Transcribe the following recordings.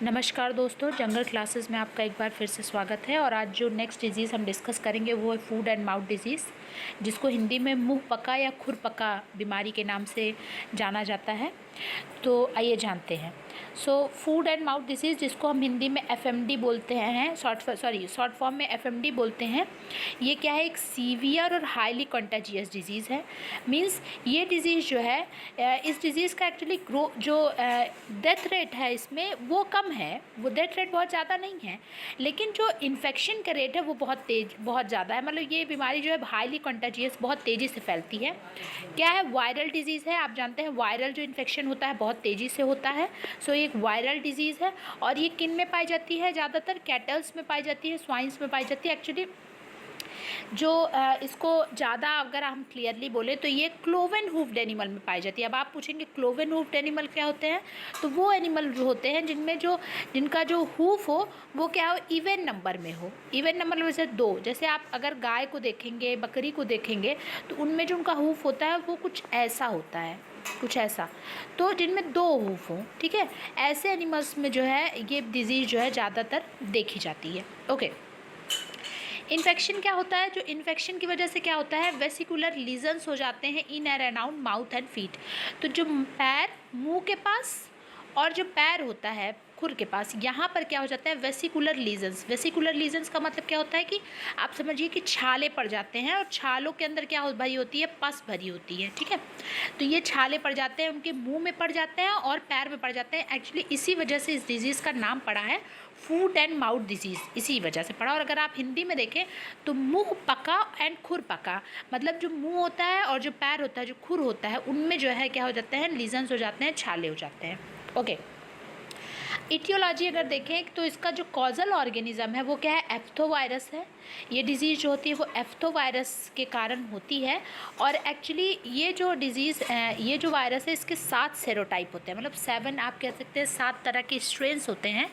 नमस्कार दोस्तों, जंगल क्लासेस में आपका एक बार फिर से स्वागत है। और आज जो नेक्स्ट डिज़ीज़ हम डिस्कस करेंगे वो है फूड एंड माउथ डिजीज़, जिसको हिंदी में मुंह पका या खुर पका बीमारी के नाम से जाना जाता है। तो आइए जानते हैं। फूड एंड माउथ डिजीज़, जिसको हम हिंदी में एफएमडी बोलते हैं, शॉर्ट फॉर्म में एफएमडी बोलते हैं। ये क्या है? एक सीवियर और हाईली कंटेजियस डिजीज़ है। मींस ये डिज़ीज़ जो है, इस डिज़ीज़ का एक्चुअली जो डेथ रेट है इसमें वो कम है, वो डेथ रेट बहुत ज़्यादा नहीं है, लेकिन जो इन्फेक्शन का रेट है वो बहुत ज़्यादा है। मतलब ये बीमारी जो है हाईली कंटेजियस, बहुत तेज़ी से फैलती है। क्या है? वायरल डिजीज़ है। आप जानते हैं वायरल जो इन्फेक्शन होता है बहुत तेज़ी से होता है। ये एक वायरल डिजीज़ है। और ये किन में पाई जाती है? ज़्यादातर कैटल्स में पाई जाती है, स्वाइन्स में पाई जाती है। एक्चुअली जो इसको ज़्यादा अगर हम क्लियरली बोले तो ये क्लोवन हूफ्ड एनिमल में पाई जाती है। अब आप पूछेंगे क्लोवन हूफ्ड एनिमल क्या होते हैं? तो वो एनिमल जो होते हैं जिनका जो हूफ हो वो क्या हो? इवन नंबर में हो। इवन नंबर में जैसे 2, जैसे आप अगर गाय को देखेंगे, बकरी को देखेंगे, तो उनमें जो उनका हूफ होता है वो कुछ ऐसा होता है, कुछ ऐसा। तो जिनमें 2 हूफ हों, ठीक है, ऐसे एनिमल्स में जो है ये डिज़ीज़ जो है ज़्यादातर देखी जाती है। ओके। इन्फेक्शन क्या होता है? जो इन्फेक्शन की वजह से क्या होता है, वेसिकुलर लीजन्स हो जाते हैं in and around mouth and feet. तो जो पैर, मुंह के पास और जो पैर होता है खुर के पास, यहाँ पर क्या हो जाता है? Vesicular lesions. वेसिकुलर लीजन्स का मतलब क्या होता है कि आप समझिए कि छाले पड़ जाते हैं, और छालों के अंदर क्या भरी होती है? पस भरी होती है, ठीक है। तो ये छाले पड़ जाते हैं, उनके मुंह में पड़ जाते हैं और पैर में पड़ जाते हैं। एक्चुअली इसी वजह से इस डिज़ीज़ का नाम पड़ा है फूड एंड माउथ डिजीज़, इसी वजह से पड़ा। और अगर आप हिंदी में देखें तो मुंह पका एंड खुर पका, मतलब जो मुंह होता है और जो पैर होता है, जो खुर होता है, उनमें जो है क्या हो जाते हैं? लीजन्स हो जाते हैं, छाले हो जाते हैं। ओके। इटियोलॉजी अगर देखें तो इसका जो कॉजल ऑर्गेनिज्म है वो क्या है? एफ्थोवायरस है। ये डिज़ीज़ जो होती है वो एफ्थोवायरस के कारण होती है। और एक्चुअली ये जो डिज़ीज़, ये जो वायरस है, इसके 7 सेरोटाइप होते हैं, मतलब 7 आप कह सकते हैं, 7 तरह के स्ट्रेन्स होते हैं,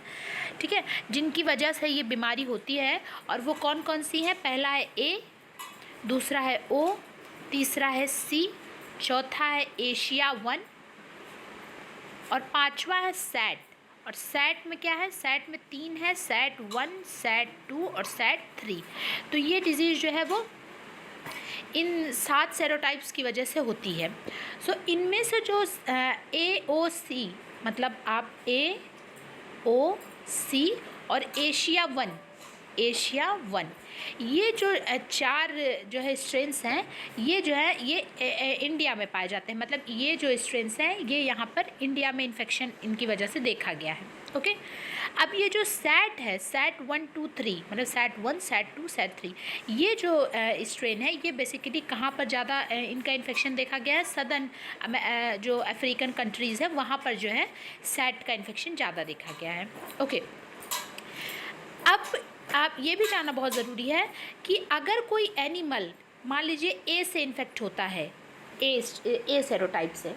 ठीक है, जिनकी वजह से ये बीमारी होती है। और वो कौन कौन सी हैं? पहला है ए, दूसरा है ओ, तीसरा है सी, चौथा है एशिया 1 और 5वां है सैट। और सैट में क्या है? सैट में 3 है, सैट 1, सैट 2 और सैट 3। तो ये डिज़ीज़ जो है वो इन 7 सेरोटाइप्स की वजह से होती है। इनमें से जो ए ओ सी, मतलब आप ए ओ सी और एशिया 1, ये जो 4 जो है स्ट्रेन्स हैं, ये जो है ये इंडिया में पाए जाते हैं। मतलब ये जो स्ट्रेन्स हैं ये यहाँ पर इंडिया में इन्फेक्शन इनकी वजह से देखा गया है। ओके। अब ये जो सैट है, सैट 1, 2, 3, मतलब सैट 1, सैट 2, सैट 3, ये जो स्ट्रेन है ये बेसिकली कहाँ पर ज़्यादा इनका इन्फेक्शन देखा गया है? सदर्न जो अफ्रीकन कंट्रीज़ है वहाँ पर जो है सैट का इन्फेक्शन ज़्यादा देखा गया है। ओके। अब आप ये भी जानना बहुत ज़रूरी है कि अगर कोई एनिमल मान लीजिए ए से इन्फेक्ट होता है, ए सेरोटाइप से,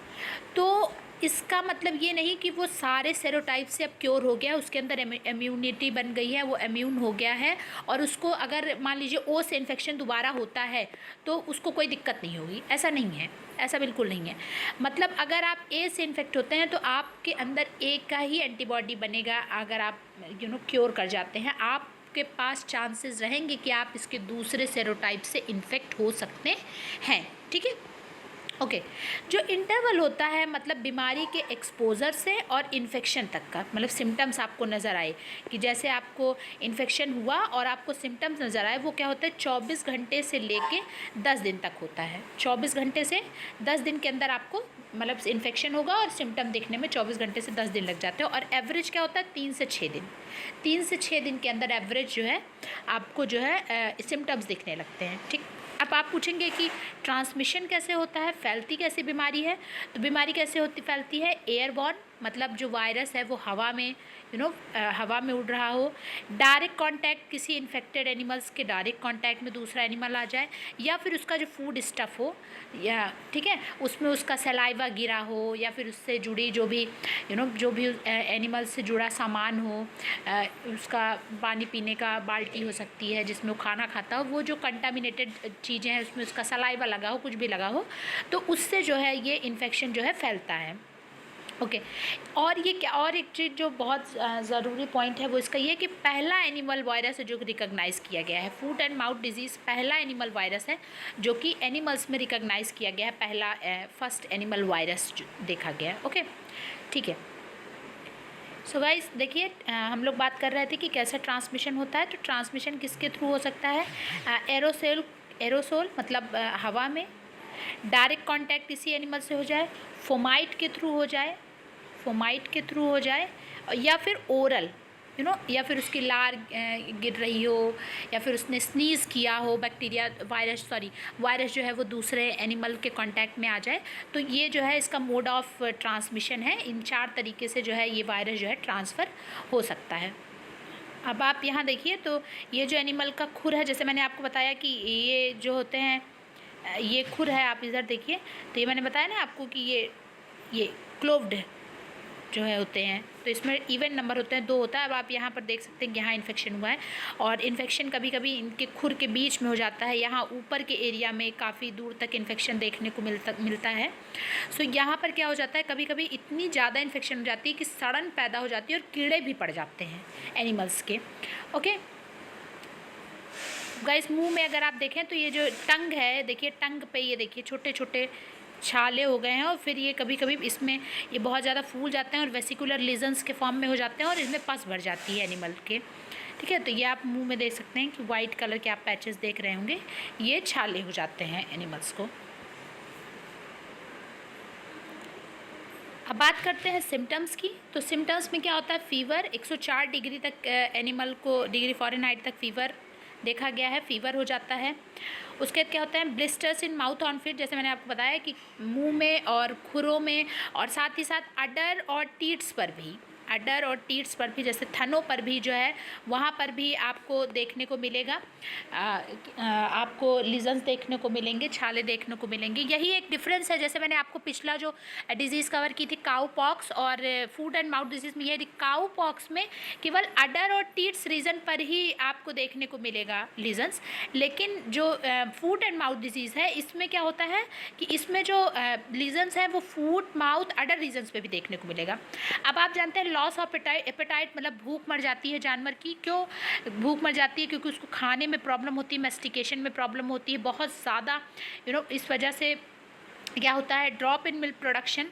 तो इसका मतलब ये नहीं कि वो सारे सेरोटाइप से अब क्योर हो गया, उसके अंदर इम्यूनिटी बन गई है, वो इम्यून हो गया है, और उसको अगर मान लीजिए ओ से इन्फेक्शन दोबारा होता है तो उसको कोई दिक्कत नहीं होगी। ऐसा नहीं है, ऐसा बिल्कुल नहीं है। मतलब अगर आप ए से इन्फेक्ट होते हैं तो आपके अंदर ए का ही एंटीबॉडी बनेगा। अगर आप क्योर कर जाते हैं, आपके पास चांसेस रहेंगे कि आप इसके दूसरे सेरोटाइप से इन्फेक्ट हो सकते हैं, ठीक है। ओके। जो इंटरवल होता है, मतलब बीमारी के एक्सपोजर से और इन्फेक्शन तक का, मतलब सिम्टम्स आपको नज़र आए कि जैसे आपको इन्फेक्शन हुआ और आपको सिम्टम्स नज़र आए, वो क्या होता है? 24 घंटे से लेके 10 दिन तक होता है। 24 घंटे से 10 दिन के अंदर आपको मतलब इन्फेक्शन होगा और सिम्टम देखने में 24 घंटे से 10 दिन लग जाते हैं। और एवरेज क्या होता है? 3 से 6 दिन। 3 से 6 दिन के अंदर एवरेज जो है आपको जो है सिम्टम्स दिखने लगते हैं, ठीक। अब आप पूछेंगे कि ट्रांसमिशन कैसे होता है, फैलती कैसे बीमारी है? तो बीमारी कैसे फैलती है? एयरबॉर्न, मतलब जो वायरस है वो हवा में हवा में उड़ रहा हो, डायरेक्ट कांटेक्ट, किसी इन्फेक्टेड एनिमल्स के डायरेक्ट कांटेक्ट में दूसरा एनिमल आ जाए, या फिर उसका जो फूड स्टफ़ हो, या ठीक है उसमें उसका सलाइवा गिरा हो, या फिर उससे जुड़ी जो भी जो भी एनिमल से जुड़ा सामान हो, उसका पानी पीने का बाल्टी हो सकती है जिसमें वो खाना खाता हो, वो जो कंटामिनेटेड चीज़ें हैं उसमें उसका सलाइवा लगा हो, कुछ भी लगा हो, तो उससे जो है ये इन्फेक्शन जो है फैलता है। ओके। और ये क्या, और एक चीज़ जो बहुत ज़रूरी पॉइंट है वो इसका ये है कि पहला एनिमल वायरस है जो कि रिकॉग्नाइज़ किया गया है। फूट एंड माउथ डिजीज़ पहला एनिमल वायरस है जो कि एनिमल्स में रिकॉग्नाइज़ किया गया है, पहला फर्स्ट एनिमल वायरस देखा गया है। ओके, ठीक है। सो गाइस देखिए, हम लोग बात कर रहे थे कि कैसे ट्रांसमिशन होता है। तो ट्रांसमिशन किसके थ्रू हो सकता है? एरोसोल मतलब हवा में, डायरेक्ट कांटेक्ट किसी एनिमल से हो जाए, फोमाइट के थ्रू हो जाए, या फिर ओरल, या फिर उसकी लार गिर रही हो, या फिर उसने स्नीज़ किया हो, बैक्टीरिया वायरस जो है वो दूसरे एनिमल के कांटेक्ट में आ जाए। तो ये जो है इसका मोड ऑफ ट्रांसमिशन है। इन 4 तरीके से जो है ये वायरस जो है ट्रांसफ़र हो सकता है। अब आप यहाँ देखिए, तो ये जो एनिमल का खुर है, जैसे मैंने आपको बताया कि ये जो होते हैं, ये खुर है, आप इधर देखिए। तो ये मैंने बताया ना आपको कि ये क्लोव्ड जो है होते हैं, तो इसमें इवन नंबर होते हैं, 2 होता है। अब आप यहाँ पर देख सकते हैं कि यहाँ इन्फेक्शन हुआ है, और इन्फेक्शन कभी कभी इनके खुर के बीच में हो जाता है, यहाँ ऊपर के एरिया में काफ़ी दूर तक इन्फेक्शन देखने को मिलता है। सो यहाँ पर क्या हो जाता है, कभी कभी इतनी ज़्यादा इन्फेक्शन हो जाती है कि सड़न पैदा हो जाती है और कीड़े भी पड़ जाते हैं एनिमल्स के। ओके गाइस, मुंह में अगर आप देखें तो ये जो टंग है, देखिए टंग पे ये देखिए छोटे छोटे छाले हो गए हैं, और फिर ये कभी कभी इसमें ये बहुत ज़्यादा फूल जाते हैं और वेसिकुलर लीजन्स के फॉर्म में हो जाते हैं, और इसमें पस भर जाती है एनिमल के। ठीक है, तो ये आप मुंह में देख सकते हैं कि वाइट कलर के आप पैचेस देख रहे होंगे, ये छाले हो जाते हैं एनिमल्स को। अब बात करते हैं सिम्टम्स की। तो सिम्टम्स में क्या होता है, फीवर 104 डिग्री तक एनिमल को, डिग्री फ़ारेनहाइट तक फीवर देखा गया है, फीवर हो जाता है। उसके बाद क्या होता है, blisters in mouth on feet, जैसे मैंने आपको बताया कि मुंह में और खुरों में, और साथ ही साथ अडर और टीट्स पर भी, जैसे थनों पर भी जो है वहाँ पर भी आपको देखने को मिलेगा, आपको लीजन्स देखने को मिलेंगे, छाले देखने को मिलेंगे। यही एक डिफरेंस है, जैसे मैंने आपको पिछला जो डिजीज़ कवर की थी काऊ पॉक्स और फूट एंड माउथ डिजीज़ में, ये काऊ पॉक्स में केवल अडर और टीट्स रीजन पर ही आपको देखने को मिलेगा लीजन्स, लेकिन जो फूट एंड माउथ डिजीज़ है इसमें क्या होता है कि इसमें जो लीजन्स हैं वो फूट, माउथ, अडर रीजन्स पे भी देखने को मिलेगा। अब आप जानते हैं लॉस ऑफ एपेटाइट मतलब भूख मर जाती है जानवर की। क्यों भूख मर जाती है? क्योंकि उसको खाने में प्रॉब्लम होती है, मेस्टिकेशन में प्रॉब्लम होती है बहुत ज़्यादा, इस वजह से क्या होता है, drop in milk production,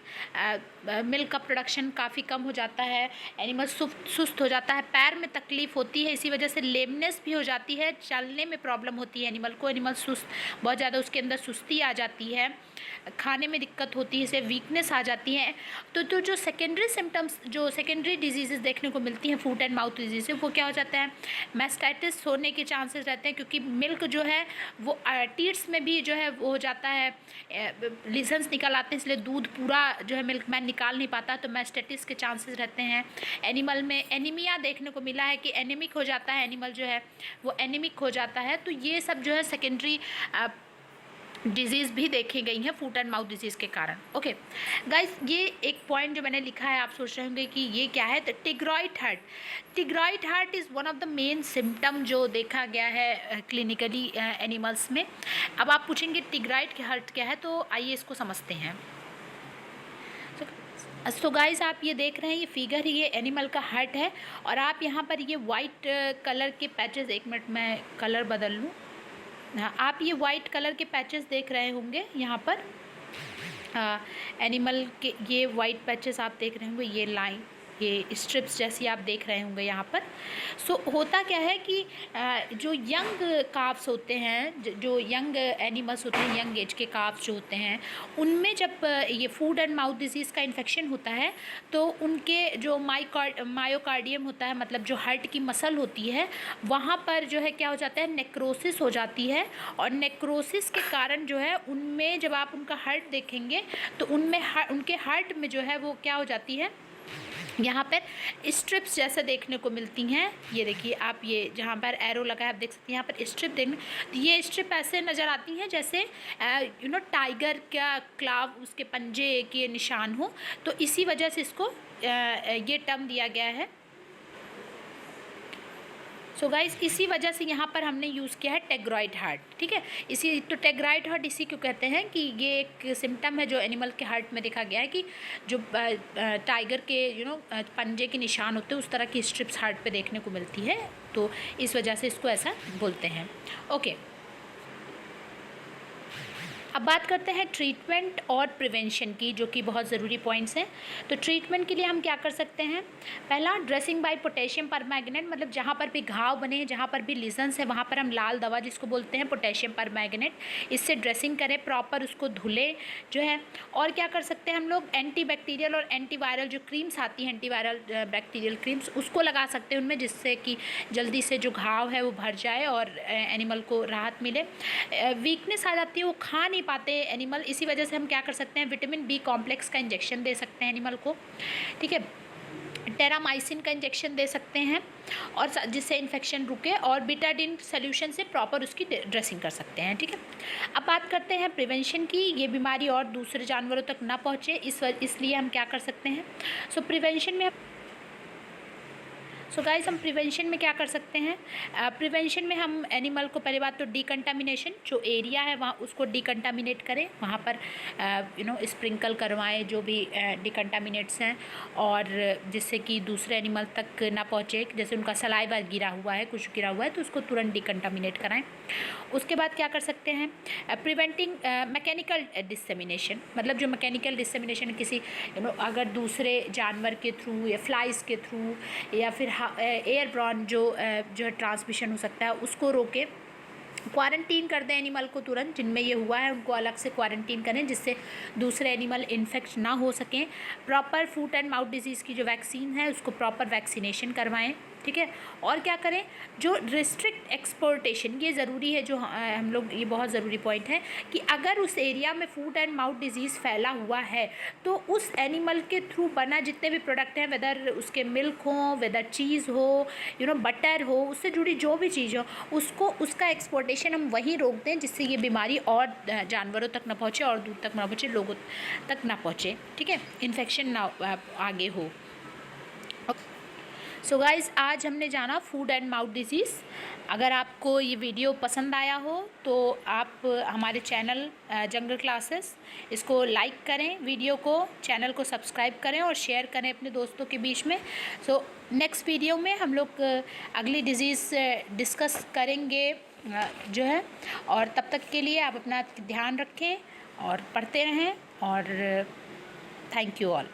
milk का प्रोडक्शन काफ़ी कम हो जाता है, एनिमल सुस्त हो जाता है, पैर में तकलीफ़ होती है, इसी वजह से लेमनेस भी हो जाती है, चलने में प्रॉब्लम होती है एनिमल को, एनिमल सुस्त, बहुत ज़्यादा उसके अंदर सुस्ती आ जाती है, खाने में दिक्कत होती है, इसे वीकनेस आ जाती है। तो जो सेकेंडरी सिम्टम्स, जो सेकेंडरी डिजीज़ देखने को मिलती हैं फूट एंड माउथ डिजीज़, वो क्या हो जाता है, मैस्टाइटिस होने के चांसेस रहते हैं, क्योंकि मिल्क जो है वो टीट्स में भी जो है वो हो जाता है, लीजन्स निकल आते हैं, इसलिए दूध पूरा जो है मिल्क मैन निकाल नहीं पाता, तो मैस्टाइटिस के चांसेस रहते हैं। एनिमल में एनीमिया देखने को मिला है कि एनीमिक हो जाता है, एनिमल जो है वो एनीमिक हो जाता है। तो ये सब जो है सेकेंडरी डिजीज़ भी देखी गई हैं फूट एंड माउथ डिजीज़ के कारण। ओके गाइस, ये एक पॉइंट जो मैंने लिखा है, आप सोच रहे होंगे कि ये क्या है, तो tigroid heart is one of the main symptom जो देखा गया है क्लिनिकली एनिमल्स में। अब आप पूछेंगे टिग्रॉइड हार्ट क्या है, तो आइए इसको समझते हैं। तो गाइस, आप ये देख रहे हैं, ये फिगर, ये एनिमल का हार्ट है, और आप यहाँ पर ये वाइट कलर के पैचेस, एक मिनट मैं कलर बदल लूँ, हाँ, आप ये वाइट कलर के पैचेस देख रहे होंगे यहाँ पर, एनिमल के ये वाइट पैचेस आप देख रहे होंगे, ये लाइन, ये स्ट्रिप्स जैसी आप देख रहे होंगे यहाँ पर। सो होता क्या है कि जो यंग काफ्स होते हैं, जो यंग एनिमल्स होते हैं, यंग एज के काफ्स जो होते हैं, उनमें जब ये फूट एंड माउथ डिजीज़ का इन्फेक्शन होता है, तो उनके जो मायोकार्डियम होता है, मतलब जो हार्ट की मसल होती है, वहाँ पर जो है क्या हो जाता है, नेक्रोसिस हो जाती है, और नेक्रोसिस के कारण जो है उनमें जब आप उनका हार्ट देखेंगे तो उनमें उनके हार्ट में जो है वो क्या हो जाती है, यहाँ पर स्ट्रिप्स जैसे देखने को मिलती हैं। ये देखिए आप, ये जहाँ पर एरो लगा है आप देख सकते हैं, यहाँ पर स्ट्रिप देखने, तो ये स्ट्रिप ऐसे नज़र आती हैं जैसे टाइगर का क्लाव, उसके पंजे के निशान हो, तो इसी वजह से इसको ये टर्म दिया गया है। सो गाइस इसी वजह से यहाँ पर हमने यूज़ किया है टेग्रॉइड हार्ट, ठीक है। इसी तो टेग्रॉइड हार्ट इसी क्यों कहते हैं कि ये एक सिम्टम है जो एनिमल के हार्ट में देखा गया है कि जो टाइगर के पंजे के निशान होते हैं उस तरह की स्ट्रिप्स हार्ट पे देखने को मिलती है, तो इस वजह से इसको ऐसा बोलते हैं। ओके, अब बात करते हैं ट्रीटमेंट और प्रिवेंशन की, जो कि बहुत ज़रूरी पॉइंट्स हैं। तो ट्रीटमेंट के लिए हम क्या कर सकते हैं? पहला, ड्रेसिंग बाय पोटेशियम परमैंगनेट, मतलब जहाँ पर भी घाव बने हैं, जहाँ पर भी लीजन्स है, वहाँ पर हम लाल दवा जिसको बोलते हैं पोटेशियम परमैंगनेट, इससे ड्रेसिंग करें, प्रॉपर उसको धुले जो है। और क्या कर सकते हैं हम लोग? एंटीबैक्टीरियल और एंटीवायरल जो क्रीम्स आती हैं, एंटीवायरल बैक्टीरियल क्रीम्स, उसको लगा सकते हैं उनमें, जिससे कि जल्दी से जो घाव है वो भर जाए और एनिमल को राहत मिले। वीकनेस आ जाती है, वो खा नहीं पाते एनिमल, इसी वजह से हम क्या कर सकते हैं? विटामिन बी कॉम्प्लेक्स का इंजेक्शन दे सकते हैं एनिमल को, ठीक है। टेरामाइसिन का इंजेक्शन दे सकते हैं और जिससे इन्फेक्शन रुके, और बीटाडिन सोल्यूशन से प्रॉपर उसकी ड्रेसिंग कर सकते हैं, ठीक है। अब बात करते हैं प्रिवेंशन की, ये बीमारी और दूसरे जानवरों तक ना पहुँचे, इसलिए हम क्या कर सकते हैं? प्रिवेंशन में गाइस हम प्रिवेंशन में क्या कर सकते हैं? प्रिवेंशन में हम एनिमल को पहले बात तो डिकंटामिनेशन, जो एरिया है वहाँ उसको डिकंटामिनेट करें, वहाँ पर स्प्रिंकल करवाएं जो भी डिकंटामिनेट्स हैं, और जिससे कि दूसरे एनिमल तक ना पहुँचे। जैसे उनका सलाइवा गिरा हुआ है, कुछ गिरा हुआ है, तो उसको तुरंत डिकंटामिनेट कराएं। उसके बाद क्या कर सकते हैं? प्रिवेंटिंग मैकेनिकल डिसेमिनेशन, मतलब जो मैकेनिकल डिसेमिनेशन किसी अगर दूसरे जानवर के थ्रू या फ्लाइज के थ्रू या फिर एयरब्रॉन जो है ट्रांसमिशन हो सकता है, उसको रोके। क्वारंटीन कर दें एनिमल को तुरंत, जिनमें ये हुआ है उनको अलग से क्वारंटीन करें, जिससे दूसरे एनिमल इन्फेक्ट ना हो सकें। Proper foot and mouth disease की जो वैक्सीन है उसको प्रॉपर वैक्सीनेशन करवाएं, ठीक है। और क्या करें? जो रिस्ट्रिक्ट एक्सपोर्टेशन, ये ज़रूरी है, जो हम लोग, ये बहुत ज़रूरी पॉइंट है कि अगर उस एरिया में फूट एंड माउथ डिजीज़ फैला हुआ है तो उस एनिमल के थ्रू बना जितने भी प्रोडक्ट हैं, वेदर उसके मिल्क हो, वेदर चीज़ हो, बटर हो, उससे जुड़ी जो भी चीज़ हो, उसका एक्सपोर्टेशन हम वहीं रोक दें, जिससे ये बीमारी और जानवरों तक ना पहुँचे और दूर तक ना पहुँचे, लोगों तक ना पहुँचे, ठीक है, इन्फेक्शन ना आगे हो। सो गाइज़ आज हमने जाना फूड एंड माउथ डिजीज़। अगर आपको ये वीडियो पसंद आया हो तो आप हमारे चैनल जंगल क्लासेस, इसको लाइक करें, वीडियो को, चैनल को सब्सक्राइब करें और शेयर करें अपने दोस्तों के बीच में। सो नेक्स्ट वीडियो में हम लोग अगली डिजीज़ डिस्कस करेंगे जो है, और तब तक के लिए आप अपना ध्यान रखें और पढ़ते रहें, और थैंक यू ऑल।